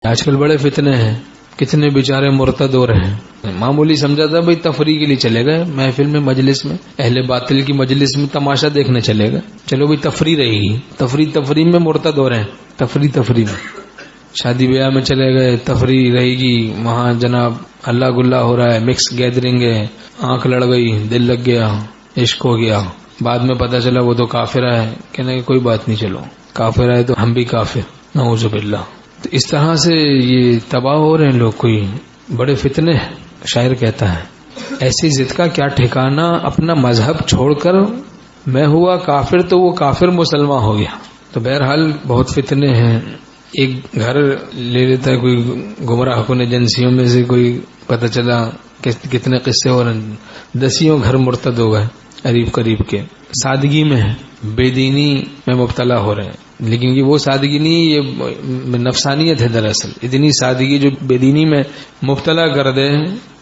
آج کل بڑے فتنے ہیں، کتنے بیچارے مرتد ہو رہے ہیں. معمولی سمجھا تھا بھائی تفریح کے لیے چلے گئے محفل میں، مجلس میں، اہل باطل کی مجلس میں تماشا دیکھنے چلے گئے، چلو بھائی تفریح رہے گی، تفریح میں مرتد ہو رہے ہیں. تفریح میں شادی بیاہ میں چلے گئے، تفریح رہے گی، وہاں جناب اللہ گلا ہو رہا ہے، مکس گیدرنگ ہے، آنکھ لڑ گئی، دل لگ گیا، عشق ہو گیا. بعد میں پتہ چلا وہ تو کافر ہے. کہنے کہ کوئی بات نہیں، چلو کافر ہے تو ہم بھی کافر، نعوذ باللہ. تو اس طرح سے یہ تباہ ہو رہے ہیں لوگ. کوئی بڑے فتنے ہیں. شاعر کہتا ہے ایسی ضد کا کیا ٹھکانہ، اپنا مذہب چھوڑ کر میں ہوا کافر تو وہ کافر مسلمان ہو گیا. تو بہرحال بہت فتنے ہیں. ایک گھر لے لیتا ہے کوئی گمراہ کن ایجنسیوں میں سے، کوئی پتہ چلا کتنے قصے ہو رہے ہیں، 10 گھر مرتد ہو گئے قریب کے. سادگی میں ہے، بے دینی میں مبتلا ہو رہے ہیں. لیکن یہ وہ سادگی نہیں، یہ نفسانیت ہے دراصل. اتنی سادگی جو بے دینی میں مبتلا کر دے،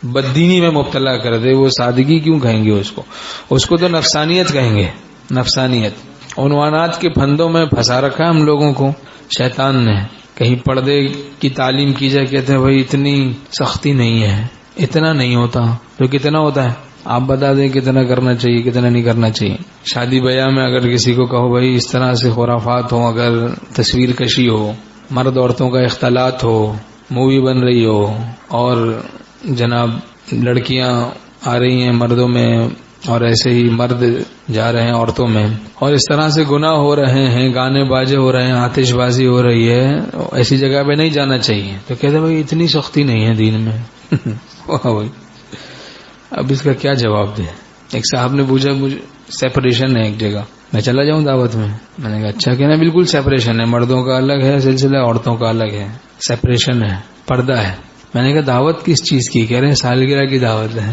بددینی میں مبتلا کر دے، وہ سادگی کیوں کہیں گے اس کو تو نفسانیت کہیں گے. نفسانیت عنوانات کے پھندوں میں پھنسا رکھا ہے ہم لوگوں کو شیطان نے. کہیں پردے کی تعلیم کی جائے، کہتے ہیں بھائی اتنی سختی نہیں ہے، اتنا نہیں ہوتا. تو کتنا ہوتا ہے آپ بتا دیں، کتنا کرنا چاہیے، کتنا نہیں کرنا چاہیے. شادی بیاہ میں اگر کسی کو کہو بھائی اس طرح سے خرافات ہوں، اگر تصویر کشی ہو، مرد عورتوں کا اختلاط ہو، مووی بن رہی ہو، اور جناب لڑکیاں آ رہی ہیں مردوں میں اور ایسے ہی مرد جا رہے ہیں عورتوں میں، اور اس طرح سے گناہ ہو رہے ہیں، گانے باجے ہو رہے ہیں، آتش بازی ہو رہی ہے، ایسی جگہ پہ نہیں جانا چاہیے. تو کہتے ہیں بھائی اتنی سختی نہیں ہے دین میں. واہ بھائی، اب اس کا کیا جواب دیں. ایک صاحب نے پوچھا مجھے سیپریشن ہے ایک جگہ، میں چلا جاؤں دعوت میں؟ میں نے کہا اچھا. کہنا بالکل سیپریشن ہے، مردوں کا الگ ہے سلسلہ، عورتوں کا الگ ہے، سیپریشن ہے، پردہ ہے. میں نے کہا دعوت کس چیز کی؟ کہہ رہے ہیں سالگرہ کی دعوت ہے.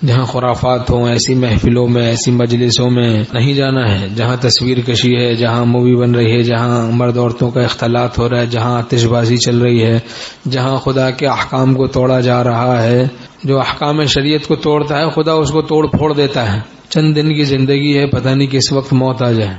جہاں خرافات ہوں، ایسی محفلوں میں، ایسی مجلسوں میں نہیں جانا ہے. جہاں تصویر کشی ہے، جہاں مووی بن رہی ہے، جہاں مرد عورتوں کا اختلاط ہو رہا ہے، جہاں آتش بازی چل رہی ہے، جہاں خدا کے احکام کو توڑا جا رہا ہے. جو احکام شریعت کو توڑتا ہے خدا اس کو توڑ پھوڑ دیتا ہے. چند دن کی زندگی ہے، پتہ نہیں کس وقت موت آ جائے.